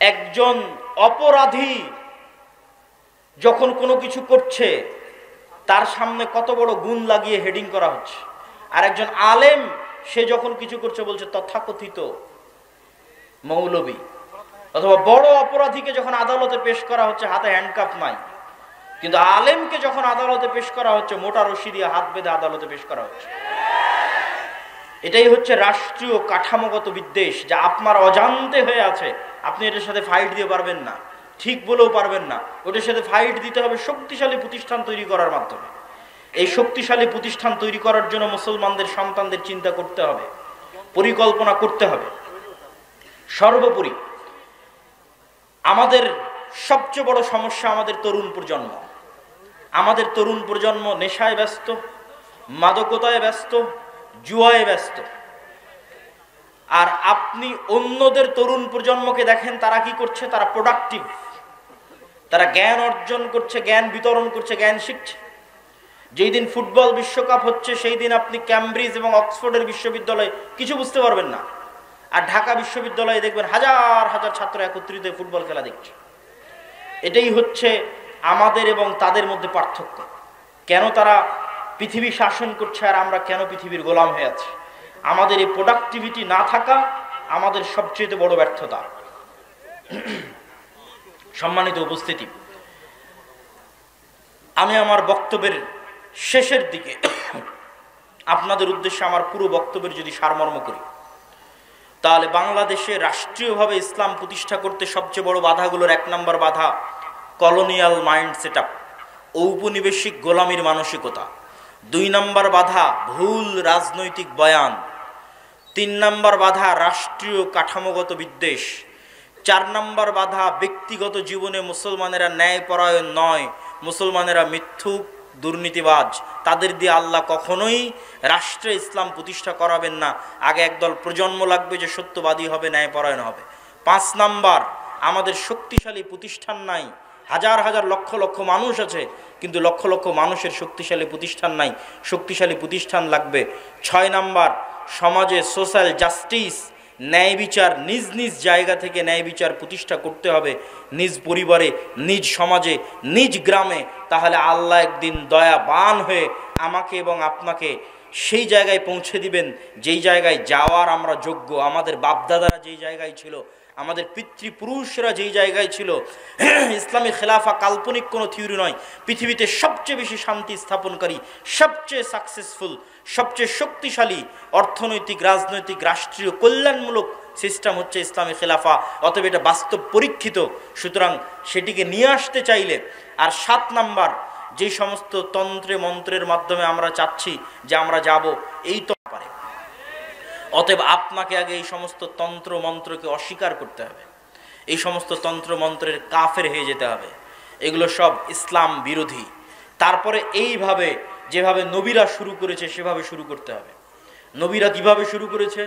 একজন অপরাধী যখন কোনো কিছু করছে তার সামনে কত বড় গুণ লাগিয়ে হেডিং করা হচ্ছে, আর একজন আলেম সে যখন কিছু করছে বলছে তথাকথিত মৌলবী। অথবা বড় অপরাধীকে যখন আদালতে পেশ করা হচ্ছে হাতে হ্যান্ডকাফ নাই, কিন্তু আলেমকে যখন আদালতে পেশ করা হচ্ছে মোটা রশি দিয়ে হাত বেঁধে আদালতে পেশ করা হচ্ছে। এটাই হচ্ছে রাষ্ট্রীয় কাঠামোগত বিদ্বেষ, যা আপনার অজান্তে হয়ে আছে। আপনি এটার সাথে ফাইট দিয়ে পারবেন না, ঠিক বলেও পারবেন না। ওটার সাথে ফাইট দিতে হবে শক্তিশালী প্রতিষ্ঠান তৈরি করার মাধ্যমে। এই শক্তিশালী প্রতিষ্ঠান তৈরি করার জন্য মুসলমানদের সন্তানদের চিন্তা করতে হবে, পরিকল্পনা করতে হবে। সর্বোপরি আমাদের সবচেয়ে বড় সমস্যা আমাদের তরুণ প্রজন্ম। আমাদের তরুণ প্রজন্ম নেশায় ব্যস্ত, মাদকতায় ব্যস্ত, জুয়ায় ব্যস্ত। আর আপনি অন্যদের তরুণ প্রজন্মকে দেখেন তারা কি করছে, তারা প্রোডাক্টিভ, তারা জ্ঞান অর্জন করছে, জ্ঞান বিতরণ করছে, জ্ঞান শিখছে। যেই দিন ফুটবল বিশ্বকাপ হচ্ছে সেই দিন আপনি ক্যামব্রিজ এবং অক্সফোর্ডের বিশ্ববিদ্যালয়ে কিছু বুঝতে পারবেন না, আর ঢাকা বিশ্ববিদ্যালয়ে দেখবেন হাজার হাজার ছাত্র একত্রিত ফুটবল খেলা দেখছে। এটাই হচ্ছে আমাদের এবং তাদের মধ্যে পার্থক্য। কেন তারা পৃথিবী শাসন করছে আর আমরা কেন পৃথিবীর গোলাম হয়ে আছি? আমাদের এই প্রোডাক্টিভিটি না থাকা আমাদের সবচেয়ে বড় ব্যর্থতা। সম্মানিত উপস্থিতি, আমি আমার বক্তব্যের শেষের দিকে আপনাদের উদ্দেশ্যে আমার পুরো বক্তব্যের যদি সারমর্ম করি, তাহলে বাংলাদেশে রাষ্ট্রীয়ভাবে ইসলাম প্রতিষ্ঠা করতে সবচেয়ে বড় বাধাগুলোর 1 নম্বর বাধা কলোনিয়াল মাইন্ড সেটআপ, ঔপনিবেশিক গোলামীর মানসিকতা। 2 নম্বর বাধা ভুল রাজনৈতিক বয়ান। 3 নম্বর বাধা রাষ্ট্রীয় কাঠামোগত বিদ্বেষ। 4 নম্বর বাধা ব্যক্তিগত জীবনে মুসলমানেরা ন্যায়পরায়ণ নয়, মুসলমানেরা মিথ্যুক, দুর্নীতিবাজ। তাদের দিয়ে আল্লাহ কখনোই রাষ্ট্রে ইসলাম প্রতিষ্ঠা করাবেন না। আগে একদল প্রজন্ম লাগবে যে সত্যবাদী হবে, ন্যায়পরায়ণ হবে। 5 নম্বর, আমাদের শক্তিশালী প্রতিষ্ঠান নাই। হাজার হাজার লক্ষ লক্ষ মানুষ আছে, কিন্তু লক্ষ লক্ষ মানুষের শক্তিশালী প্রতিষ্ঠান নাই। শক্তিশালী প্রতিষ্ঠান লাগবে। 6 নম্বর, সমাজে সোশ্যাল জাস্টিস, ন্যায় বিচার, নিজ নিজ জায়গা থেকে ন্যায় বিচার প্রতিষ্ঠা করতে হবে, নিজ পরিবারে, নিজ সমাজে, নিজ গ্রামে। তাহলে আল্লাহ একদিন দয়াবান হয়ে আমাকে এবং আপনাকে সেই জায়গায় পৌঁছে দিবেন যেই জায়গায় যাওয়ার আমরা যোগ্য। আমাদের বাপদাদারা যেই জায়গায় ছিল, আমাদের পিতৃপুরুষরা যেই জায়গায় ছিল। ইসলামী খেলাফা কাল্পনিক কোনো থিওরি নয়। পৃথিবীতে সবচেয়ে বেশি শান্তি স্থাপনকারী, সবচেয়ে সাকসেসফুল, সবচেয়ে শক্তিশালী অর্থনৈতিক, রাজনৈতিক, রাষ্ট্রীয় কল্যাণমূলক সিস্টেম হচ্ছে ইসলামী খেলাফা। অতএব এটা বাস্তব পরীক্ষিত, সুতরাং সেটিকে নিয়ে আসতে চাইলে। আর 7 নাম্বার, যে সমস্ত তন্ত্রে মন্ত্রের মাধ্যমে আমরা চাচ্ছি যে আমরা যাব, এই তো পারে। অতএব আপনাকে আগে এই সমস্ত তন্ত্র মন্ত্রকে অস্বীকার করতে হবে, এই সমস্ত তন্ত্র মন্ত্রের কাফের হয়ে যেতে হবে। এগুলো সব ইসলাম বিরোধী। তারপরে এইভাবে যেভাবে নবীরা শুরু করেছে সেভাবে শুরু করতে হবে। নবীরা কিভাবে শুরু করেছে?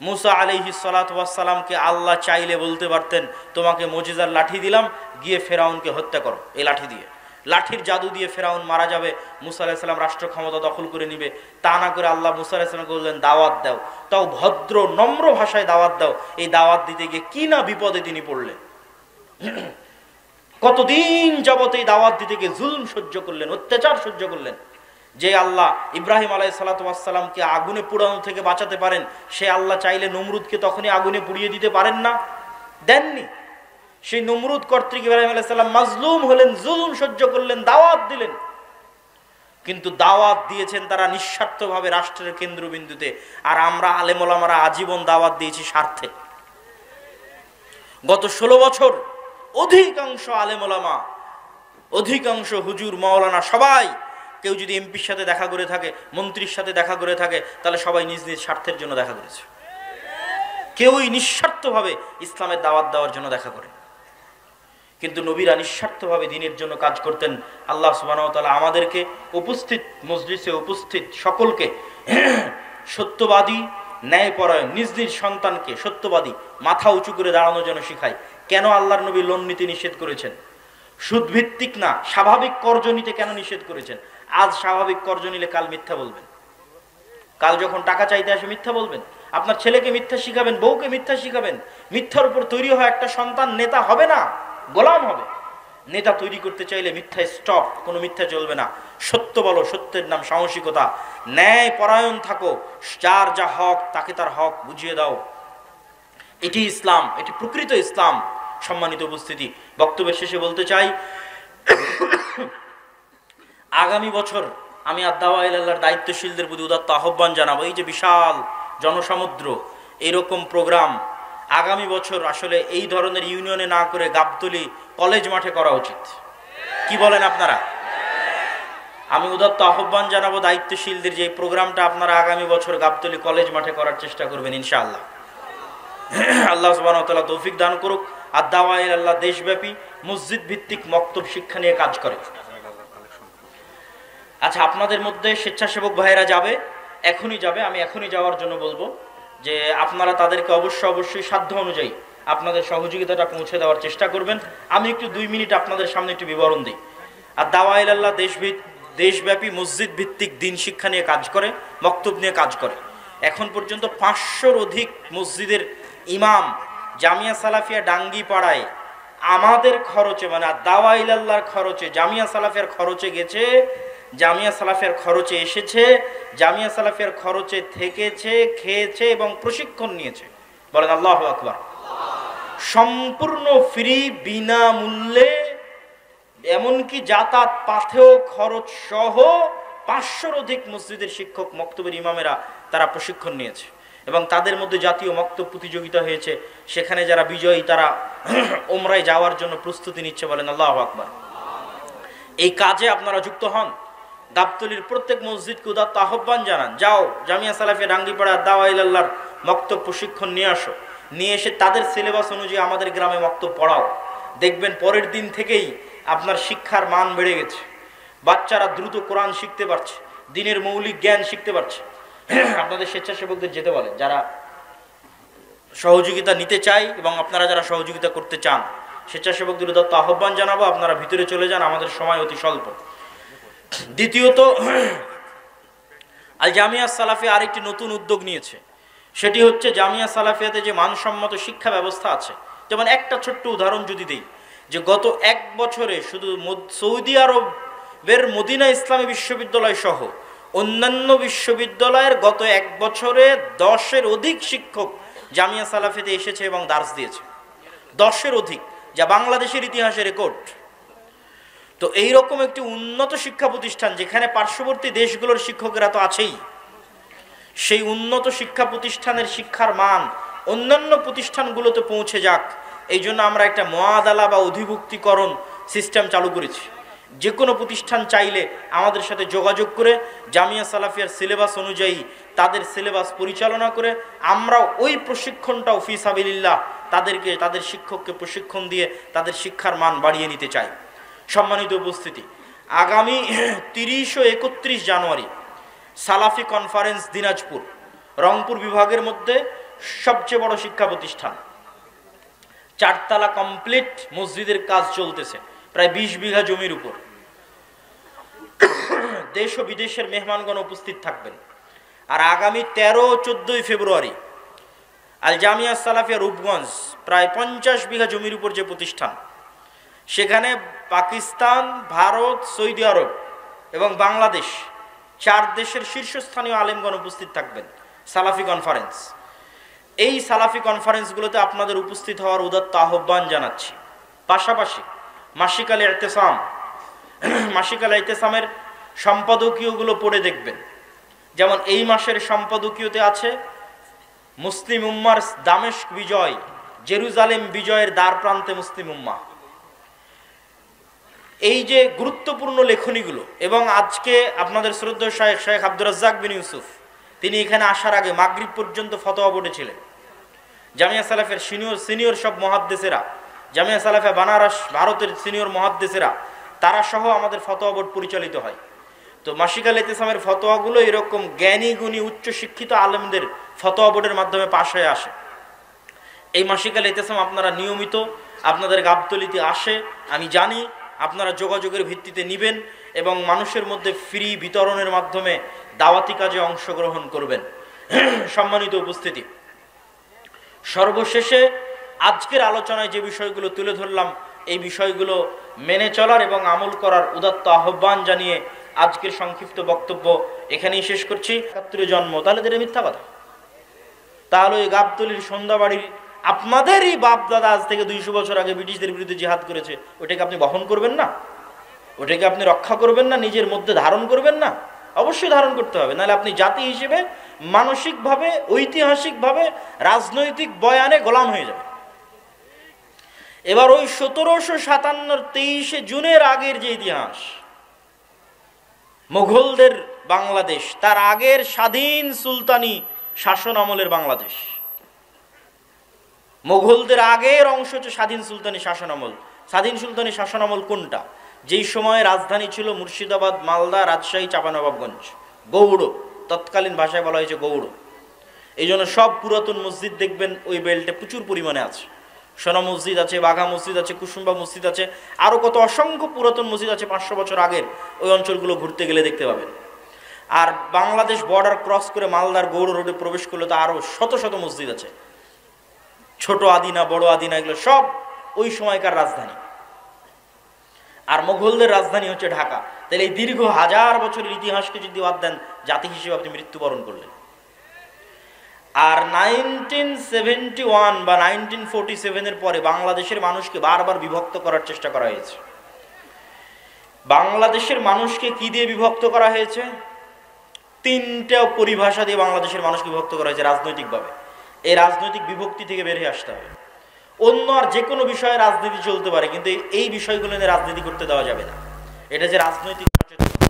মুসা আলাইহিস সালাতু ওয়াস সালামকে আল্লাহ চাইলে বলতে পারতেন তোমাকে মুজিজার লাঠি দিলাম, গিয়ে ফেরাউনকে হত্যা করো এই লাঠি দিয়ে। লাঠির জাদু দিয়ে ফেরাউন মারা যাবে, মুসা আলাইহিস সালাম রাষ্ট্র ক্ষমতা দখল করে নিবে। তা না করে আল্লাহ মুসা আলাইহিস সালামকে বললেন দাওয়াত দাও, তাও ভদ্র নম্র ভাষায় দাওয়াত দাও। এই দাওয়াত দিতে গিয়ে কি না বিপদে তিনি পড়লেন। কতদিন যাবত এই দাওয়াত দিতে গিয়ে জুলম সহ্য করলেন, অত্যাচার সহ্য করলেন। যে আল্লাহ ইব্রাহিম আলাইহিস সালাতু ওয়াস সালামকে আগুনে পোড়ানো থেকে বাঁচাতে পারেন, সে আল্লাহ চাইলে নমরুদকে তখনই আগুনে পুড়িয়ে দিতে পারেন না? দেননি। সেই নমরুদ কর্তৃক ইব্রাহিম আলাইহিস সালাম মাজলুম হলেন, জুলম সহ্য করলেন, দাওয়াত দিলেন। কিন্তু দাওয়াত দিয়েছেন তারা নিঃস্বার্থভাবে রাষ্ট্রের কেন্দ্রবিন্দুতে, আর আমরা আলেম ওলামারা আজীবন দাওয়াত দিয়েছি স্বার্থে। গত 16 বছর অধিকাংশ আলেম ওলামা, অধিকাংশ হুজুর, মাওলানা সবাই, কেউ যদি এমপির সাথে দেখা করে থাকে, মন্ত্রীর সাথে দেখা করে থাকে, তাহলে সবাই নিজ নিজ স্বার্থের জন্য দেখা করেছে। কেউই নিঃস্বার্থভাবে ইসলামের দাওয়াত দেওয়ার জন্য দেখা করে। কিন্তু নবীরা নিঃস্বার্থভাবে দ্বীনের জন্য কাজ করতেন। আল্লাহ সুবহানাহু ওয়া তাআলা আমাদেরকে উপস্থিত মজলিসে উপস্থিত সকলকে সত্যবাদী, ন্যায়পরায়ণ, নিজ নিজ সন্তানকে সত্যবাদী, মাথা উঁচু করে দাঁড়ানো যেন শিখায়। কেন আল্লাহর নবী লোন নীতি নিষেধ করেছেন? সুদ ভিত্তিক না, স্বাভাবিক কর্জ নিতে কেন নিষেধ করেছেন? আজ স্বাভাবিক কর্জ নিলে কাল মিথ্যা বলবেন, কাল যখন টাকা চাইতে আসে মিথ্যা বলবেন। আপনার ছেলেকে মিথ্যা শিখাবেন, বউকে মিথ্যা শিখাবেন, মিথ্যার উপর তৈরি হয় একটা সন্তান নেতা হবে না, গোলাম হবে। নেতা তৈরি করতে চাইলে মিথ্যা স্টপ, কোনো মিথ্যা চলবে না। সত্য বলো, সত্যের নাম সাহসিকতা। ন্যায় পরায়ণ থাকো, যার যা হক তাকে তার হক বুঝিয়ে দাও। এটি ইসলাম, এটি প্রকৃত ইসলাম। সম্মানিত উপস্থিতি, বক্তব্যের শেষে বলতে চাই, আগামী বছর আমি আদ-দাওয়া ইলাল্লাহর দায়িত্বশীলদের প্রতি উদাত্ত আহ্বান জানাবো, এই যে বিশাল জনসমুদ্র, এরকম প্রোগ্রাম আগামী বছর আসলে এই ধরনের ইউনিয়নে না করে গাবতলী কলেজ মাঠে করা উচিত। কি বলেন আপনারা? আমি উদাত্ত আহ্বান জানাবো দায়িত্বশীলদের যে প্রোগ্রামটা আপনারা আগামী বছর গাবতলী কলেজ মাঠে করার চেষ্টা করবেন ইনশাআল্লাহ। আল্লাহ সুবহানাহু ওয়া তাআলা তৌফিক দান করুক। আদ-দাওয়া ইলাল্লাহ দেশব্যাপী মসজিদ ভিত্তিক মক্তব শিক্ষা নিয়ে কাজ করে। আচ্ছা, আপনাদের মধ্যে স্বেচ্ছাসেবক ভাইয়েরা যাবে, এখনই যাবে, আমি এখনই যাওয়ার জন্য বলবো যে আপনারা তাদেরকে অবশ্যই সাধ্য অনুযায়ী আপনাদের সহযোগিতাটা পৌঁছে দেওয়ার চেষ্টা করবেন। আমি একটু 2 মিনিট আপনাদের সামনে একটু বিবরণ দিই। আদ-দাওয়া ইলাল্লাহ দেশব্যাপী মসজিদ ভিত্তিক দিন শিক্ষা নিয়ে কাজ করে, মক্তব নিয়ে কাজ করে। এখন পর্যন্ত 500-র অধিক মসজিদের ইমাম জামিয়া সালাফিয়া ডাঙ্গিপাড়ায় আমাদের খরচে, মানে আদ-দাওয়া ইলাল্লাহর খরচে, জামিয়া সালাফিয়ার খরচে গেছে, জামিয়া সালাফিয়ার খরচে এসেছে, জামিয়া সালাফিয়ার খরচে থেকেছে, খেয়েছে এবং প্রশিক্ষণ নিয়েছে। বলেন আল্লাহু আকবার। সম্পূর্ণ ফ্রি, বিনামূল্যে, এমনকি যাতায়াত পাথেও খরচ সহ 500-র অধিক মসজিদের শিক্ষক, মক্তবের ইমামেরা তারা প্রশিক্ষণ নিয়েছে এবং তাদের মধ্যে জাতীয় মক্তব প্রতিযোগিতা হয়েছে। সেখানে যারা বিজয়ী তারা ওমরায় যাওয়ার জন্য প্রস্তুতি নিচ্ছে। বলেন আল্লাহু আকবার। এই কাজে আপনারা যুক্ত হন। গাবতলীর প্রত্যেক মসজিদকে উদাত্ত আহ্বান জানান, যাও জামিয়া সালাফিয়া ডাঙ্গিপাড়া আদ-দাওয়া ইলাল্লাহর মক্তব প্রশিক্ষণ নিয়ে আসো, নিয়ে এসে তাদের সিলেবাস অনুযায়ী আমাদের গ্রামে মক্তব পড়াও। দেখবেন পরের দিন থেকেই আপনার শিক্ষার মান বেড়ে গেছে, বাচ্চারা দ্রুত কোরআন শিখতে পারছে, দিনের মৌলিক জ্ঞান শিখতে পারছে। আপনাদের স্বেচ্ছাসেবকদের যেতে বলে, যারা সহযোগিতা নিতে চায় এবং আপনারা যারা সহযোগিতা করতে চান, স্বেচ্ছাসেবকদের উদাত্ত আহ্বান জানাবো, আপনারা ভিতরে চলে যান, আমাদের সময় অতি স্বল্প। দ্বিতীয়ত, আল জামিয়া সালাফিয়া আরেকটি নতুন উদ্যোগ নিয়েছে, সেটি হচ্ছে জামিয়া সালাফিয়াতে যে মানসম্মত শিক্ষা ব্যবস্থা আছে। যেমন একটা ছোট্ট উদাহরণ যদি দেই, যে গত 1 বছরে শুধু সৌদি আরবের মদিনা ইসলামী বিশ্ববিদ্যালয় সহ অন্যান্য বিশ্ববিদ্যালয়ের গত 1 বছরে 10-এর অধিক শিক্ষক জামিয়া সালাফিয়াতে এসেছে এবং দার্স দিয়েছে। 10-এর অধিক, যা বাংলাদেশের ইতিহাসে রেকর্ড। তো এইরকম একটি উন্নত শিক্ষা প্রতিষ্ঠান, যেখানে পার্শ্ববর্তী দেশগুলোর শিক্ষকেরা তো আছেই, সেই উন্নত শিক্ষা প্রতিষ্ঠানের শিক্ষার মান অন্যান্য প্রতিষ্ঠানগুলোতে পৌঁছে যাক, এই জন্য আমরা একটা মুআদালা বা অধিভুক্তিকরণ সিস্টেম চালু করেছি। যে কোনো প্রতিষ্ঠান চাইলে আমাদের সাথে যোগাযোগ করে জামিয়া সালাফিয়ার সিলেবাস অনুযায়ী তাদের সিলেবাস পরিচালনা করে আমরা ওই প্রশিক্ষণটাও ফি সাবিলিল্লাহ তাদের শিক্ষককে প্রশিক্ষণ দিয়ে তাদের শিক্ষার মান বাড়িয়ে নিতে চাই। সম্মানিত উপস্থিতি, আগামী 30 ও 31 জানুয়ারি সালাফি কনফারেন্স দিনাজপুর, রংপুর বিভাগের মধ্যে সবচেয়ে বড় শিক্ষা প্রতিষ্ঠান, 4 তলা কমপ্লিট মসজিদের কাজ চলতেছে, প্রায় 20 বিঘা জমির উপর। দেশ ও বিদেশের মেহমানগণ উপস্থিত থাকবেন। আর আগামী 13 ও 14 ফেব্রুয়ারি আল জামিয়া সালাফিয়া রূপগঞ্জ, প্রায় 50 বিঘা জমির উপর যে প্রতিষ্ঠান, সেখানে পাকিস্তান, ভারত, সৌদি আরব এবং বাংলাদেশ 4 দেশের শীর্ষস্থানীয় আলেমগণ উপস্থিত থাকবেন। সালাফি কনফারেন্স, এই সালাফি কনফারেন্সগুলোতে আপনাদের উপস্থিত হওয়ার উদাত্ত আহ্বান জানাচ্ছি। পাশাপাশি মাসিক আল ইতিসাম, মাসিক আল ইতিসামের সম্পাদকীয়গুলো পড়ে দেখবেন। যেমন এই মাসের সম্পাদকীয়তে আছে মুসলিম উম্মার দামেস্ক বিজয়, জেরুজালেম বিজয়ের দ্বার প্রান্তে মুসলিম উম্মাহ। এই যে গুরুত্বপূর্ণ লেখনীগুলো, এবং আজকে আপনাদের শ্রদ্ধেয় শেখ আব্দুর রাজ্জাক বিন ইউসুফ, তিনি এখানে আসার আগে মাগরিব পর্যন্ত ফতোয়া বোর্ডে ছিলেন। জামিয়া সালাফের সিনিয়র সব মুহাদ্দিসেরা, জামিয়া সালাফিয়া বানারস ভারতের সিনিয়র মুহাদ্দিসেরা, তারা সহ আমাদের ফতোয়া বোর্ড পরিচালিত হয়। তো মাসিক আল ইতিসামের ফতোয়াগুলো এরকম জ্ঞানী গুণী উচ্চ শিক্ষিত আলেমদের ফতোয়া বোর্ডের মাধ্যমে পাশ হয়ে আসে। এই মাসিক আল ইতিসাম আপনারা নিয়মিত আপনাদের গাবতলীতে আসে, আমি জানি। আপনারা যোগাযোগের ভিত্তিতে নেবেন এবং মানুষের মধ্যে ফ্রি বিতরণের মাধ্যমে দাওয়াতি কাজে অংশগ্রহণ করবেন। সম্মানিত উপস্থিতি, সর্বশেষে আজকের আলোচনায় যে বিষয়গুলো তুলে ধরলাম, এই বিষয়গুলো মেনে চলার এবং আমল করার উদাত্ত আহ্বান জানিয়ে আজকের সংক্ষিপ্ত বক্তব্য এখানেই শেষ করছি। ৭১ জন্ম, তাহলে এটা মিথ্যা কথা। তাহলে ওই গাবতলির সন্ধ্যাবাড়ির আপনাদেরই বাপ দাদা আজ থেকে ২০০ বছর আগে ব্রিটিশদের বিরুদ্ধে জিহাদ করেছে, ওটাকে আপনি বহন করবেন না? ওটাকে আপনি রক্ষা করবেন না? নিজের মধ্যে ধারণ করবেন না? অবশ্যই ধারণ করতে হবে, নাহলে আপনি জাতি হিসেবে মানসিকভাবে, ঐতিহাসিকভাবে, রাজনৈতিক বয়ানে গোলাম হয়ে যাবে। এবার ওই ১৭৫৭ ২৩শে জুনের আগের যে ইতিহাস, মুঘলদের বাংলাদেশ, তার আগের স্বাধীন সুলতানি শাসন আমলের বাংলাদেশ, মুঘলদের আগের অংশ হচ্ছে স্বাধীন সুলতানি শাসন আমল। স্বাধীন সুলতানি শাসন আমল কোনটা? যেই সময় রাজধানী ছিল মুর্শিদাবাদ, মালদা, রাজশাহী, চাঁপানবাবগঞ্জ, গৌড়, তৎকালীন ভাষায় বলা হয়েছে গৌড়। এই জন্য সব পুরাতন মসজিদ দেখবেন ওই বেল্টে প্রচুর পরিমাণে আছে। সোনা মসজিদ আছে, বাঘা মসজিদ আছে, কুসুম্বা মসজিদ আছে, আরও কত অসংখ্য পুরাতন মসজিদ আছে ৫০০ বছর আগের। ওই অঞ্চলগুলো ঘুরতে গেলে দেখতে পাবেন। আর বাংলাদেশ বর্ডার ক্রস করে মালদার গৌড় রোডে প্রবেশ করলে তো আরও শত শত মসজিদ আছে, ছোট আদিনা, বড় আদিনা, এগুলো সব ওই সময়কার রাজধানী। আর মুঘলদের রাজধানী হচ্ছে ঢাকা। তাহলে এই দীর্ঘ হাজার বছরের ইতিহাসকে যদি বাদ দেন, জাতি হিসেবে আপনি মৃত্যুবরণ করলেন। আর 1971 বা 1947 পরে বাংলাদেশের মানুষকে বারবার বিভক্ত করার চেষ্টা করা হয়েছে। বাংলাদেশের মানুষকে কি দিয়ে বিভক্ত করা হয়েছে? ৩টা পরিভাষা দিয়ে বাংলাদেশের মানুষকে বিভক্ত করা হয়েছে রাজনৈতিকভাবে। এই রাজনৈতিক বিভক্তি থেকে বের হয়ে আসতে হবে। অন্য আর যে কোনো বিষয়ে রাজনীতি চলতে পারে, কিন্তু এই বিষয়গুলো নিয়ে রাজনীতি করতে দেওয়া যাবে না। এটা যে রাজনৈতিক সচেতনতা।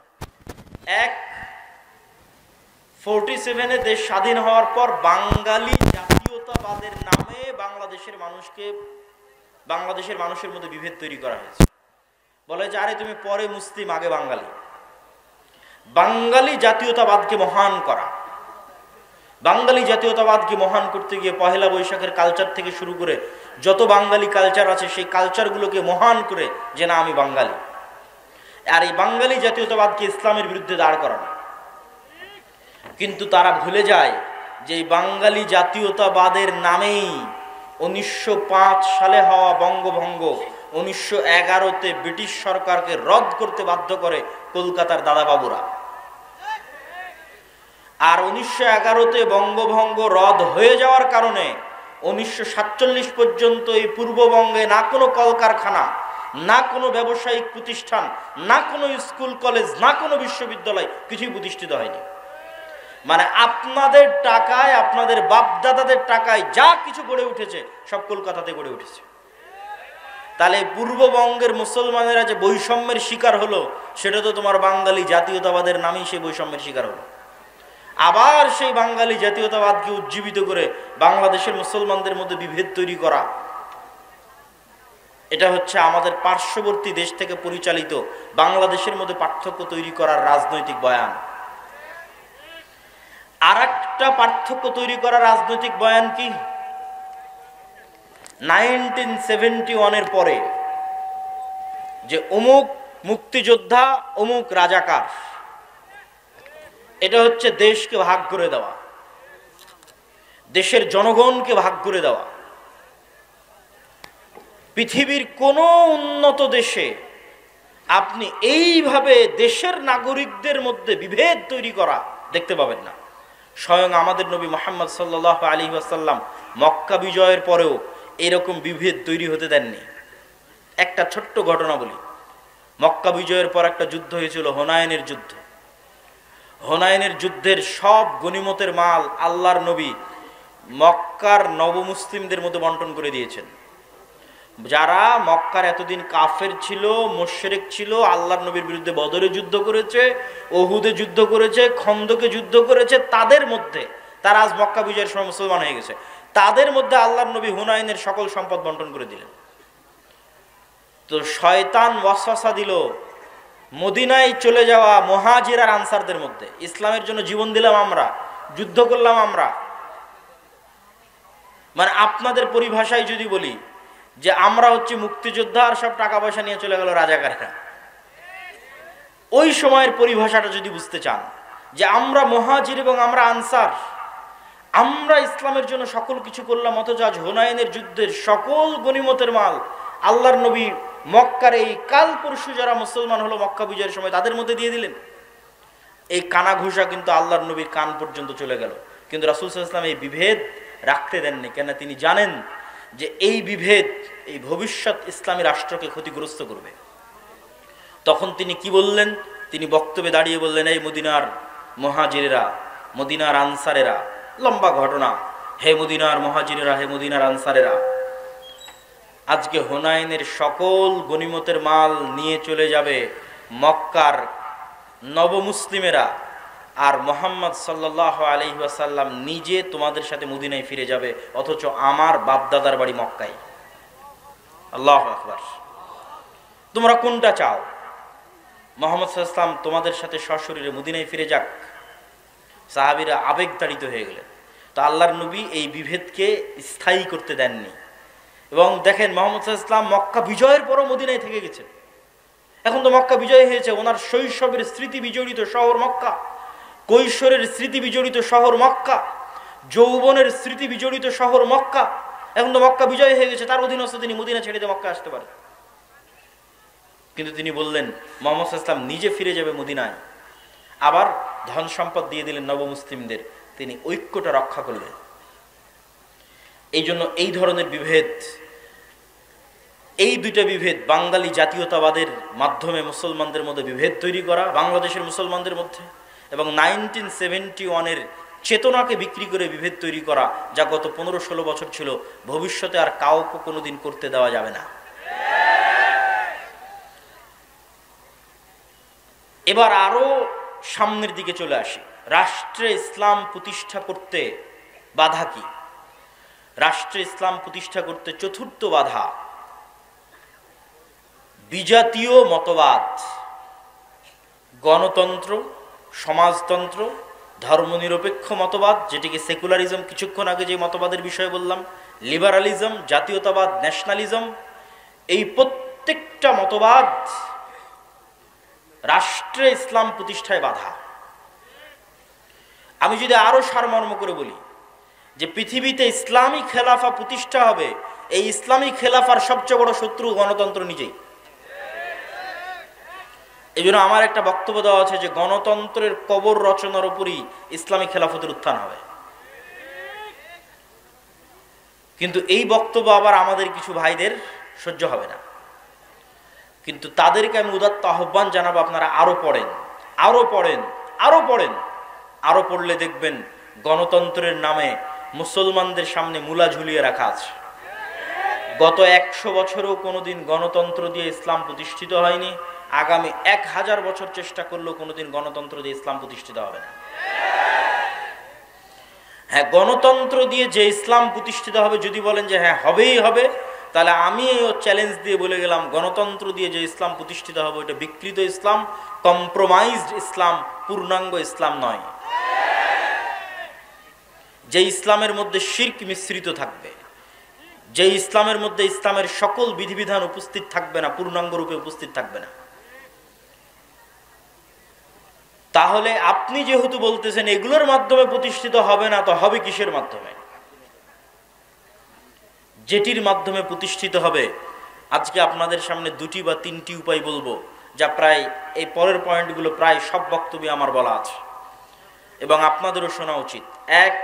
47-এ দেশ স্বাধীন হওয়ার পর বাঙালি জাতীয়তাবাদের নামে বাংলাদেশের মানুষের মধ্যে বিভেদ তৈরি করা হয়েছে। বলে যে আরে তুমি পরে মুসলিম, আগে বাঙালি। বাঙালি জাতীয়তাবাদকে মহান করা, বাঙালি জাতীয়তাবাদকে মহান করতে গিয়ে পহেলা বৈশাখের কালচার থেকে শুরু করে যত বাঙালি কালচার আছে, সেই কালচারগুলোকে মহান করে যে না আমি বাঙালি। আর এই বাঙালি জাতীয়তাবাদকে ইসলামের বিরুদ্ধে দাঁড় করানো। কিন্তু তারা ভুলে যায় যে এই বাঙালি জাতীয়তাবাদের নামেই 1905 সালে হওয়া বঙ্গভঙ্গ 1911-তে ব্রিটিশ সরকারকে রদ করতে বাধ্য করে কলকাতার দাদাবাবুরা। আর 1911-তে বঙ্গভঙ্গ রদ হয়ে যাওয়ার কারণে 1947 পর্যন্ত এই পূর্ববঙ্গে না কোনো কলকারখানা, না কোনো ব্যবসায়িক প্রতিষ্ঠান, না কোনো স্কুল কলেজ, না কোনো বিশ্ববিদ্যালয় কিছুই প্রতিষ্ঠিত হয়নি। মানে আপনাদের টাকায়, আপনাদের বাপদাদাদের টাকায় যা কিছু গড়ে উঠেছে সব কলকাতাতে গড়ে উঠেছে। তাহলে পূর্ববঙ্গের মুসলমানেরা যে বৈষম্যের শিকার হলো, সেটা তো তোমার বাঙালি জাতীয়তাবাদের নামেই সেই বৈষম্যের শিকার হলো। আবার সেই বাঙালি জাতীয়তাবাদকে উজ্জীবিত করে বাংলাদেশের মুসলমানদের মধ্যে বিভেদ তৈরি করা, এটা হচ্ছে আমাদের পার্শ্ববর্তী দেশ থেকে পরিচালিত বাংলাদেশের মধ্যে পার্থক্য তৈরি করার রাজনৈতিক বয়ান। আর একটা পার্থক্য তৈরি করার রাজনৈতিক বয়ান কি? 1971-এর পরে যে অমুক মুক্তিযোদ্ধা, অমুক রাজাকার, এটা হচ্ছে দেশকে ভাগ করে দেওয়া, দেশের জনগণকে ভাগ করে দেওয়া। পৃথিবীর কোন উন্নত দেশে আপনি এইভাবে দেশের নাগরিকদের মধ্যে বিভেদ তৈরি করা দেখতে পাবেন না। স্বয়ং আমাদের নবী মুহাম্মদ সাল্লাল্লাহু আলাইহি ওয়াসাল্লাম মক্কা বিজয়ের পরেও এরকম বিভেদ তৈরি হতে দেননি। একটা ছোট্ট ঘটনা বলি। মক্কা বিজয়ের পর একটা যুদ্ধ হয়েছিল, হুনাইনের যুদ্ধ। হুনাইনের যুদ্ধের সব গনিমতের মাল আল্লাহর নবী মক্কার নবমুসলিমদের মধ্যে বন্টন করে দিয়েছেন। যারা মক্কার এতদিন কাফের ছিল, মুশরিক ছিল, আল্লাহর নবীর বিরুদ্ধে বদরে যুদ্ধ করেছে, উহুদে যুদ্ধ করেছে, খন্দকে যুদ্ধ করেছে, তাদের মধ্যে তারা আজ মক্কা বিজয়ের সময় মুসলমান হয়ে গেছে, তাদের মধ্যে আল্লাহর নবী হুনাইনের সকল সম্পদ বন্টন করে দিলেন। তো শয়তান ওয়াসওয়াসা দিল মদিনায় চলে যাওয়া মুহাজির আর আনসারদের মধ্যে, ইসলামের জন্য জীবন দিলাম আমরা, যুদ্ধ করলাম আমরা। মানে আপনাদের পরিভাষায় যদি বলি যে আমরা হচ্ছে মুক্তিযোদ্ধা আর সব টাকা পয়সা নিয়ে চলে গেল রাজাকাররা, ওই সময়ের পরিভাষাটা যদি বুঝতে চান যে আমরা মুহাজির এবং আমরা আনসার, আমরা ইসলামের জন্য সকল কিছু করলাম, অথচ আজ হুনাইনের যুদ্ধের সকল গনিমতের মাল আল্লাহর নবী মক্কার এই কাল পরশু যারা মুসলমান হলো মক্কা বিজয়ের সময় তাদের মধ্যে দিয়ে দিলেন। এই কানা ঘুষা কিন্তু আল্লাহর নবীর কান পর্যন্ত চলে গেল, কিন্তু রাসূল সাল্লাল্লাহু আলাইহি ওয়াসাল্লাম এই বিভেদ রাখতে দেননি। কেন? তিনি জানেন যে এই বিভেদ এই ভবিষ্যৎ ইসলামী রাষ্ট্রকে ক্ষতিগ্রস্ত করবে। তখন তিনি কি বললেন? তিনি বক্তব্যে দাঁড়িয়ে বললেন, এই মদিনার মুহাজিরেরা, মদিনার আনসারেরা, লম্বা ঘটনা, হে মদিনার মুহাজিরেরা, হে মদিনার আনসারেরা, আজকে হুনাইনের সকল গনিমতের মাল নিয়ে চলে যাবে মক্কার নবমুসলিমেরা, আর মুহাম্মদ সাল্লাল্লাহু আলাইহি ওয়াসাল্লাম নিজে তোমাদের সাথে মদিনায় ফিরে যাবে, অথচ আমার বাপদাদার বাড়ি মক্কায়। আল্লাহু আকবার। তোমরা কোনটা চাও? মুহাম্মদ সাল্লাল্লাহু আলাইহি ওয়াসাল্লাম তোমাদের সাথে সশরীরে মদিনায় ফিরে যাক? সাহাবীরা আবেগতাড়িত হয়ে গেলেন। তো আল্লাহর নবী এই বিভেদকে স্থায়ী করতে দেননি। এবং দেখেন, মুহাম্মদ সাল্লাল্লাহু আলাইহি ওয়াসাল্লাম মক্কা বিজয়ের পরও মদিনায় থেকে গেছেন। এখন তো মক্কা বিজয় হয়েছে, ওনার শৈশবের স্মৃতি বিজড়িত শহর মক্কা, কৈশোরের স্মৃতি বিজড়িত শহর মক্কা, যৌবনের স্মৃতি বিজড়িত শহর মক্কা। এখন তো মক্কা বিজয় হয়ে গেছে, তার অধীনস্থ তিনি মদিনা ছেড়ে দিয়ে মক্কা আসতে পারেন। কিন্তু তিনি বললেন মুহাম্মদ সাল্লাল্লাহু আলাইহি ওয়াসাল্লাম নিজে ফিরে যাবে মদিনায়, আবার ধন সম্পদ দিয়ে দিলেন নবমুসলিমদের, তিনি ঐক্যটা রক্ষা করলেন। এই জন্য এই ধরনের বিভেদ, এই দুইটা বিভেদ, বাঙালি জাতীয়তাবাদের মাধ্যমে মুসলমানদের মধ্যে বিভেদ তৈরি করা বাংলাদেশের মুসলমানদের মধ্যে, এবং 1971-এর চেতনাকে বিক্রি করে বিভেদ তৈরি করা, যা গত 15-16 বছর ছিল, ভবিষ্যতে আর কাউকে কোনোদিন করতে দেওয়া যাবে না। এবার আরো সামনের দিকে চলে আসি। রাষ্ট্রে ইসলাম প্রতিষ্ঠা করতে বাধা কি? রাষ্ট্রে ইসলাম প্রতিষ্ঠা করতে চতুর্থ বাধা বিজাতীয় মতবাদ, গণতন্ত্র, সমাজতন্ত্র, ধর্মনিরপেক্ষ মতবাদ, যেটিকে সেকুলারিজম, কিছুক্ষণ আগে যে মতবাদের বিষয়ে বললাম, লিবারালিজম, জাতীয়তাবাদ, ন্যাশনালিজম, এই প্রত্যেকটা মতবাদ রাষ্ট্রে ইসলাম প্রতিষ্ঠায় বাধা। আমি যদি আরো সারমর্ম করে বলি যে পৃথিবীতে ইসলামী খেলাফা প্রতিষ্ঠা হবে, এই ইসলামী খেলাফার সবচেয়ে বড় শত্রু গণতন্ত্র নিজেই। এই জন্য আমার একটা বক্তব্য দেওয়া আছে যে গণতন্ত্রের কবর রচনার উপরই ইসলামী খেলাফতের উত্থান হবে। কিন্তু এই বক্তব্য আবার আমাদের কিছু ভাইদের সহ্য হবে না, কিন্তু তাদেরকে আমি উদাত্ত আহ্বান জানাবো, আপনারা আরো পড়েন, আরো পড়েন, আরো পড়েন। আরো পড়লে দেখবেন গণতন্ত্রের নামে মুসলমানদের সামনে মূলা ঝুলিয়ে রাখা আছে। গত 100 বছরেও কোনোদিন গণতন্ত্র দিয়ে ইসলাম প্রতিষ্ঠিত হয়নি, আগামী 1000 বছর চেষ্টা করলেও কোনোদিন গণতন্ত্র দিয়ে ইসলাম প্রতিষ্ঠিত হবে না। হ্যাঁ, গণতন্ত্র দিয়ে যে ইসলাম প্রতিষ্ঠিত হবে, যদি বলেন যে হ্যাঁ হবেই হবে, তাহলে আমি চ্যালেঞ্জ দিয়ে বলে গেলাম, গণতন্ত্র দিয়ে যে ইসলাম প্রতিষ্ঠিত হবে ওটা বিকৃত ইসলাম, কম্প্রোমাইজড ইসলাম, পূর্ণাঙ্গ ইসলাম নয়। যে ইসলামের মধ্যে শিরক মিশ্রিত থাকবে, যে ইসলামের মধ্যে ইসলামের সকল বিধিবিধান উপস্থিত থাকবে না, পূর্ণাঙ্গ রূপে উপস্থিত থাকবে না। তাহলে আপনি যেহেতু বলতেছেন এগুলোর মাধ্যমে প্রতিষ্ঠিত হবে না, তো হবে কিসের মাধ্যমে? যেটির মাধ্যমে প্রতিষ্ঠিত হবে, আজকে আপনাদের সামনে 2টি বা 3টি উপায় বলবো, যা প্রায় এই পরের পয়েন্টগুলো প্রায় সব বক্তব্যে আমার বলা আছে এবং আপনাদেরও শোনা উচিত। 1,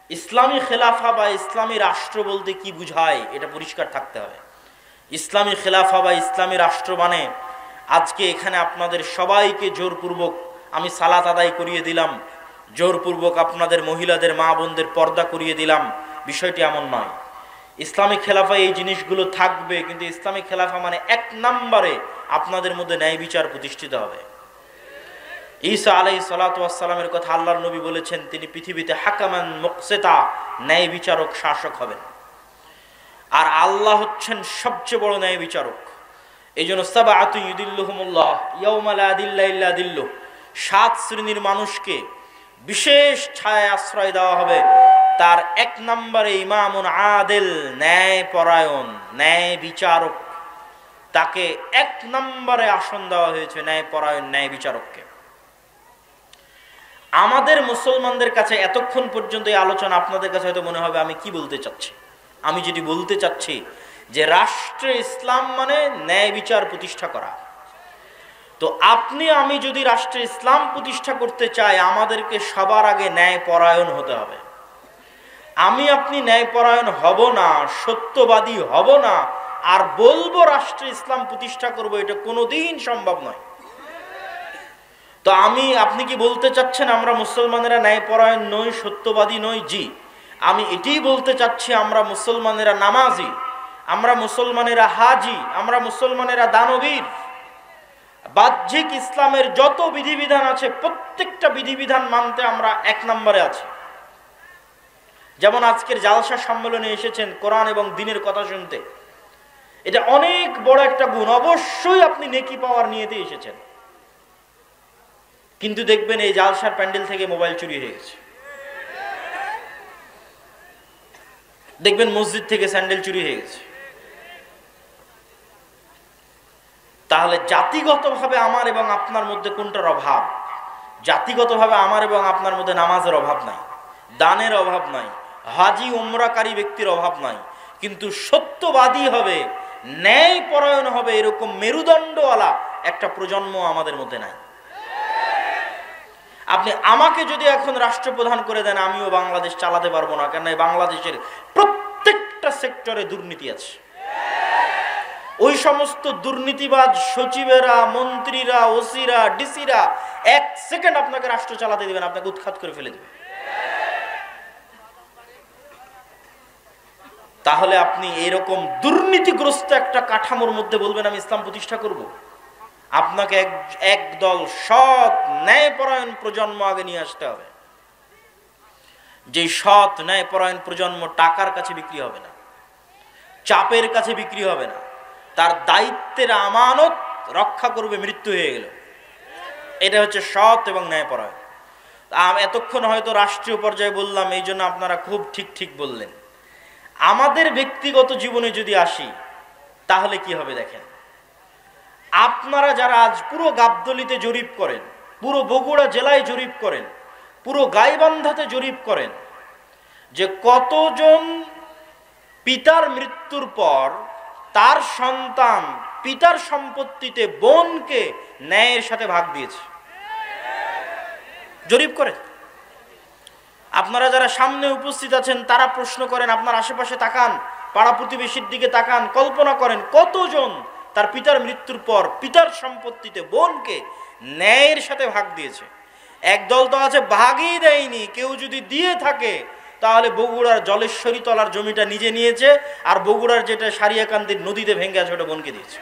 ইসলামী খেলাফা বা ইসলামী রাষ্ট্র বলতে কি বুঝায় এটা পরিষ্কার থাকতে হবে। ইসলামী খেলাফা বা ইসলামী রাষ্ট্র মানে আজকে এখানে আপনাদের সবাইকে জোরপূর্বক আমি সালাত আদায় করিয়ে দিলাম, জোরপূর্বক আপনাদের মহিলাদের মা বোনদের পর্দা করিয়ে দিলাম, বিষয়টি এমন নয়। ইসলামী খেলাফায় এই জিনিসগুলো থাকবে, কিন্তু ইসলামী খেলাফা মানে 1 নম্বরে আপনাদের মধ্যে ন্যায় বিচার প্রতিষ্ঠিত হবে। ঈসা আলাইহিস সালাতু ওয়াস সালামের কথা আল্লাহর নবী বলেছেন, তিনি পৃথিবীতে হাকামান মুকসিতা, ন্যায় বিচারক, শাসক হবেন। আর আল্লাহ হচ্ছেন সবচেয়ে বড় ন্যায় বিচারক। এই জন্য সাবআতু ইউদিল্লুহুমুল্লাহ ইয়াউমা লা দিল্লা ইল্লা দিল্লুহ, 7 শ্রেণীর মানুষকে বিশেষ ছায়ায় আশ্রয় দেওয়া হবে। তার 1 নম্বরে ইমামুন আদিল, ন্যায় পরায়ণ, ন্যায় বিচারক। তাকে 1 নম্বরে আসন দেওয়া হয়েছে, ন্যায় পরায়ণ, ন্যায় বিচারককে। আমাদের মুসলমানদের কাছে এতক্ষণ পর্যন্ত এই আলোচনা আপনাদের কাছে হয়তো মনে হবে আমি কি বলতে চাচ্ছি। আমি যেটি বলতে চাচ্ছি যে রাষ্ট্রে ইসলাম মানে ন্যায় বিচার প্রতিষ্ঠা করা। তো আপনি আমি যদি রাষ্ট্রে ইসলাম প্রতিষ্ঠা করতে চাই, আমাদেরকে সবার আগে ন্যায় পরায়ণ হতে হবে। আমি আপনি ন্যায় পরায়ণ হব না, সত্যবাদী হব না, আর বলবো রাষ্ট্রে ইসলাম প্রতিষ্ঠা করব, এটা কোনোদিন সম্ভব নয়। তো আপনি কি বলতে চাচ্ছেন আমরা মুসলমানেরা ন্যায়পরায়ণ নই, সত্যবাদী নই? জি, আমি এটাই বলতে চাচ্ছি আমরা মুসলমানেরা নামাজি, আমরা মুসলমানেরা হাজি, আমরা মুসলমানেরা দানবীর। বাহ্যিক ইসলামের যত বিধিবিধান আছে প্রত্যেকটা বিধিবিধান মানতে আমরা এক নম্বরে আছি। যেমন আজকের জালসা সম্মেলনে এসেছেন কোরআন এবং দ্বীনের কথা শুনতে, এটা অনেক বড় একটা গুণ। অবশ্যই আপনি নেকি পাওয়ার নিয়েতে এসেছেন, কিন্তু দেখবেন এই জালসার প্যান্ডেল থেকে মোবাইল চুরি হয়ে গেছে, দেখবেন মসজিদ থেকে স্যান্ডেল চুরি হয়ে গেছে। তাহলে জাতিগতভাবে আমার এবং আপনার মধ্যে কোনটার অভাব? জাতিগতভাবে আমার এবং আপনার মধ্যে নামাজের অভাব নাই, দানের অভাব নাই, হাজি উমরাকারী ব্যক্তির অভাব নাই, কিন্তু সত্যবাদী হবে, ন্যায় পরায়ণ হবে, এরকম মেরুদণ্ডওয়ালা একটা প্রজন্ম আমাদের মধ্যে নাই। আপনি আমাকে যদি এখন রাষ্ট্রপ্রধান করে দেন, আমিও বাংলাদেশ চালাতে পারবো না, কেন বাংলাদেশের প্রত্যেকটা সেক্টরে দুর্নীতি আছে। ওই সমস্ত দুর্নীতিবাজ সচিবেরা, মন্ত্রীরা, ওসিরা, ডিসিরা এক সেকেন্ড আপনাকে রাষ্ট্র চালাতে দিবেন, আপনাকে উৎখাত করে ফেলে দিবে। তাহলে আপনি এরকম দুর্নীতিগ্রস্ত একটা কাঠামোর মধ্যে বলবেন আমি ইসলাম প্রতিষ্ঠা করব? আপনাকে একদল সৎ ন্যায়পরায়ণ প্রজন্ম আগে নিয়ে আসতে হবে। যে সৎ ন্যায়পরায়ণ প্রজন্ম টাকার কাছে বিক্রি হবে না, চাপের কাছে বিক্রি হবে না, তার দায়িত্বের আমানত রক্ষা করবে মৃত্যু হয়ে গেল। এটা হচ্ছে সৎ এবং ন্যায়পরায়ণ। এতক্ষণ হয়তো রাষ্ট্রীয় পর্যায়ে বললাম, এই জন্য আপনারা খুব ঠিক ঠিক বললেন। আমাদের ব্যক্তিগত জীবনে যদি আসি, তাহলে কি হবে দেখেন। আপনারা যারা আজ পুরো গাবতলীতে জরিপ করেন, পুরো বগুড়া জেলায় জরিপ করেন, পুরো গাইবান্ধাতে জরিপ করেন, যে কতজন পিতার মৃত্যুর পর তার সন্তান পিতার সম্পত্তিতে বোনকে ন্যায়ের সাথে ভাগ দিয়েছে, জরিপ করেন। আপনারা যারা সামনে উপস্থিত আছেন তারা প্রশ্ন করেন, আপনার আশেপাশে তাকান, পাড়া প্রতিবেশীর দিকে তাকান, কল্পনা করেন কতজন তার পিতার মৃত্যুর পর পিতার সম্পত্তিতে বোনকে ন্যায়ের সাথে ভাগ দিয়েছে। একদল তো আছে ভাগই দেয়নি, কেউ যদি দিয়ে থাকে তাহলে বগুড়ার জলেশ্বরী তলার জমিটা নিজে নিয়েছে, আর বগুড়ার যেটা সারিয়াকান্দির নদীতে ভেঙে আছে ওটা বোনকে দিয়েছে।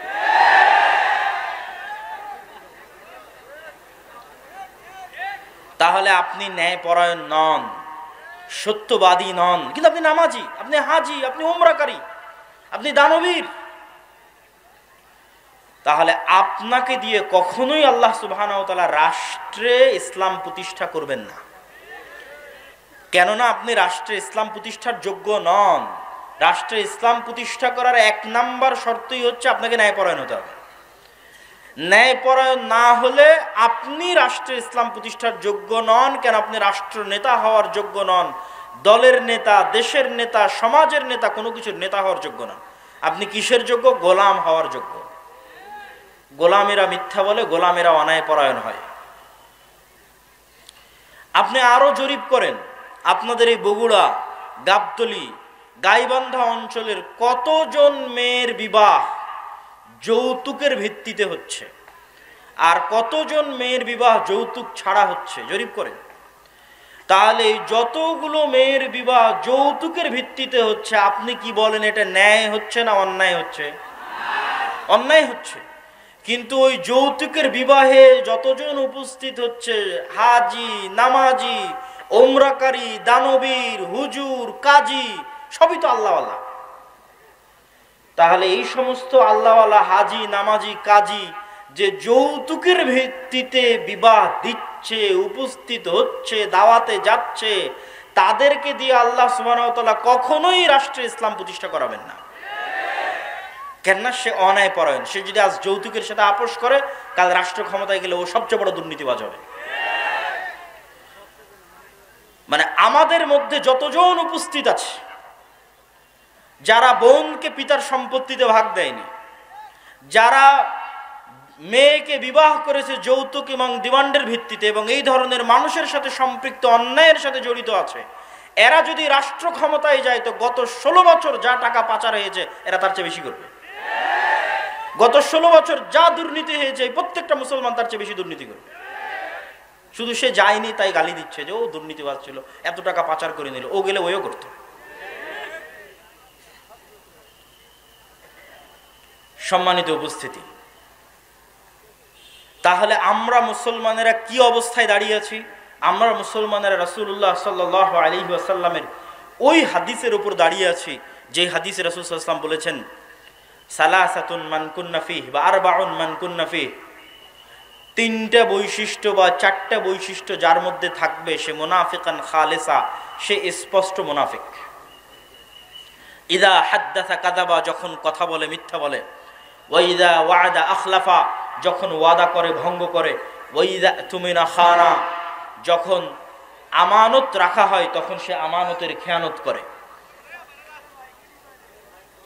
তাহলে আপনি ন্যায়পরায়ণ নন, সত্যবাদী নন, কিন্তু আপনি নামাজি, আপনি হাজি, আপনি উমরাকারী, আপনি দানবীর। তাহলে আপনাকে দিয়ে কখনোই আল্লাহ সুবহানাহু ওয়া তাআলা রাষ্ট্রে ইসলাম প্রতিষ্ঠা করবেন না, কেননা আপনি রাষ্ট্রে ইসলাম প্রতিষ্ঠার যোগ্য নন। রাষ্ট্রে ইসলাম প্রতিষ্ঠা করার এক নাম্বার শর্তই হচ্ছে আপনাকে ন্যায়পরায়ণ হতে হবে। ন্যায়পরায়ণ না হলে আপনি রাষ্ট্রে ইসলাম প্রতিষ্ঠার যোগ্য নন। কেন? আপনি রাষ্ট্র নেতা হওয়ার যোগ্য নন, দলের নেতা, দেশের নেতা, সমাজের নেতা, কোনো কিছুর নেতা হওয়ার যোগ্য নন। আপনি কিসের যোগ্য? গোলাম হওয়ার যোগ্য। গোলামেরা মিথ্যা বলে, গোলামেরা অন্যায়পরায়ণ হয়। আপনি আরো জরিপ করেন, আপনাদের এই বগুড়া, গাবতলী, গাইবান্ধা অঞ্চলের কতজন মেয়ের বিবাহ যৌতুকের ভিত্তিতে হচ্ছে, আর কতজন মেয়ের বিবাহ যৌতুক ছাড়া হচ্ছে, জরিপ করেন। তাহলে যতগুলো মেয়ের বিবাহ যৌতুকের ভিত্তিতে হচ্ছে, আপনি কি বলেন এটা ন্যায় হচ্ছে না অন্যায় হচ্ছে? অন্যায় হচ্ছে। কিন্তু ওই যৌতুকের বিবাহে যতজন উপস্থিত হচ্ছে, হাজি, নামাজি, ওমরাকারী, দানবীর, হুজুর, কাজী, সবই তো আল্লাহওয়ালা। তাহলে এই সমস্ত আল্লাহওয়ালা হাজি, নামাজি, কাজী যে যৌতুকের ভিত্তিতে বিবাহ দিচ্ছে, উপস্থিত হচ্ছে, দাওয়াতে যাচ্ছে, তাদেরকে দিয়ে আল্লাহ সুবহানাহু ওয়া তাআলা কখনোই রাষ্ট্রে ইসলাম প্রতিষ্ঠা করাবেন না। কেননা সে অন্যায়পরায়ণ। সে যদি আজ যৌতুকের সাথে আপোষ করে, কাল রাষ্ট্র ক্ষমতায় গেলে ও সবচেয়ে বড় দুর্নীতিবাজ হবে। আমাদের মধ্যে যতজন উপস্থিত আছে যারা বোনকে পিতার সম্পত্তিতে ভাগ দেয়নি, যারা মেয়েকে বিবাহ করেছে যৌতুক এবং ডিমান্ডের ভিত্তিতে এবং এই ধরনের মানুষের সাথে সম্পৃক্ত অন্যায়ের সাথে জড়িত আছে, এরা যদি রাষ্ট্র ক্ষমতায় যায় তো গত 16 বছর যা টাকা পাচার হয়েছে এরা তার চেয়ে বেশি করবে। গত 16 বছর যা দুর্নীতি হয়েছে প্রত্যেকটা মুসলমান তার চেয়ে বেশি দুর্নীতি করবে। শুধু সে যায়নি তাই গালি দিচ্ছে যে ও দুর্নীতিবাজ ছিল, এত টাকা পাচার করে নিল, ও গেলে ওও করতো। সম্মানিত উপস্থিতি, তাহলে আমরা মুসলমানেরা কি অবস্থায় দাঁড়িয়ে আছি? আমরা মুসলমানেরা রাসূলুল্লাহ সাল্লাল্লাহু আলাইহি ওয়াসাল্লামের ওই হাদিসের উপর দাঁড়িয়ে আছি যে হাদিসে রাসূল সাল্লাল্লাহু আলাইহি ওয়াসাল্লাম বলেছেন, সালাসাতুন মান কুন্না ফিহি বা আরবাউন মান কুন্না ফিহি, তিনটা বৈশিষ্ট্য বা চারটা বৈশিষ্ট্য যার মধ্যে থাকবে সে মুনাফিকান খালেসা, সে স্পষ্ট মুনাফিক। ইদা হাদ্দাসা কাযাবা, যখন কথা বলে মিথ্যা বলে, ওয়া ইদা ওয়াদা আখলাফা, যখন ওয়াদা করে ভঙ্গ করে, ওয়া ইদা তুমিনা খানা, যখন আমানত রাখা হয় তখন সে আমানতের খেয়ানত করে।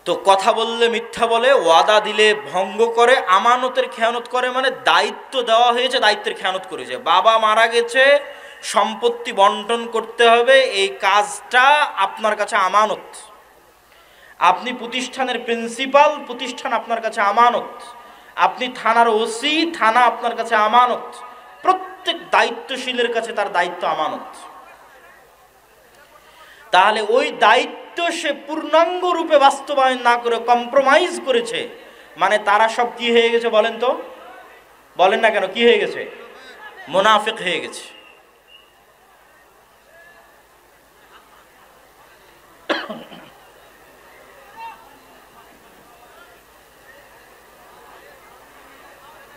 তো কথা বললে মিথ্যা বলে, ওয়াদা দিলে ভঙ্গ করে, আমানতের খেয়ানত করে, মানে দায়িত্ব দেওয়া হয়েছে দায়িত্বের খেয়ানত করেছে। বাবা মারা গেছে, সম্পত্তি বন্টন করতে হবে, এই কাজটা আপনার কাছে আমানত। আপনি প্রতিষ্ঠানের প্রিন্সিপাল, প্রতিষ্ঠান আপনার কাছে আমানত। আপনি থানার ওসি, থানা আপনার কাছে আমানত। প্রত্যেক দায়িত্বশীলের কাছে তার দায়িত্ব আমানত। তাহলে ওই দায়িত্ব সে পূর্ণাঙ্গ রূপে বাস্তবায়ন না করে কম্প্রোমাইজ করেছে, মানে তারা সব কি হয়ে গেছে বলেন তো? বলেন না কেন, কি হয়ে গেছে? মুনাফিক হয়ে গেছে।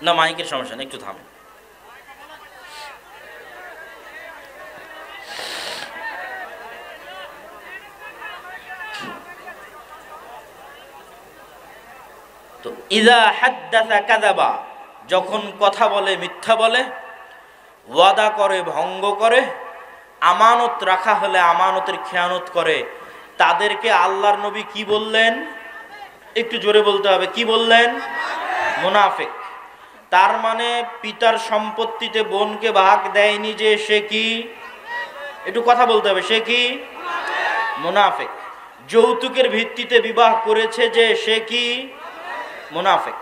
না মাইকের সমস্যা নেই, একটু থামেন। তো ইযা হাদ্দাসা কাযাবা, যখন কথা বলে মিথ্যা বলে, ওয়াদা করে ভঙ্গ করে, আমানত রাখা হলে আমানতের খেয়ানত করে, তাদেরকে আল্লাহর নবী কি বললেন? একটু জোরে বলতে হবে, কি বললেন? মুনাফিক। তার মানে পিতার সম্পত্তিতে বোনকে ভাগ দেয়নি যে সে কি? একটু কথা বলতে হবে, সে কি? মুনাফিক। যৌতুকের ভিত্তিতে বিবাহ করেছে যে সে কি? মুনাফিক।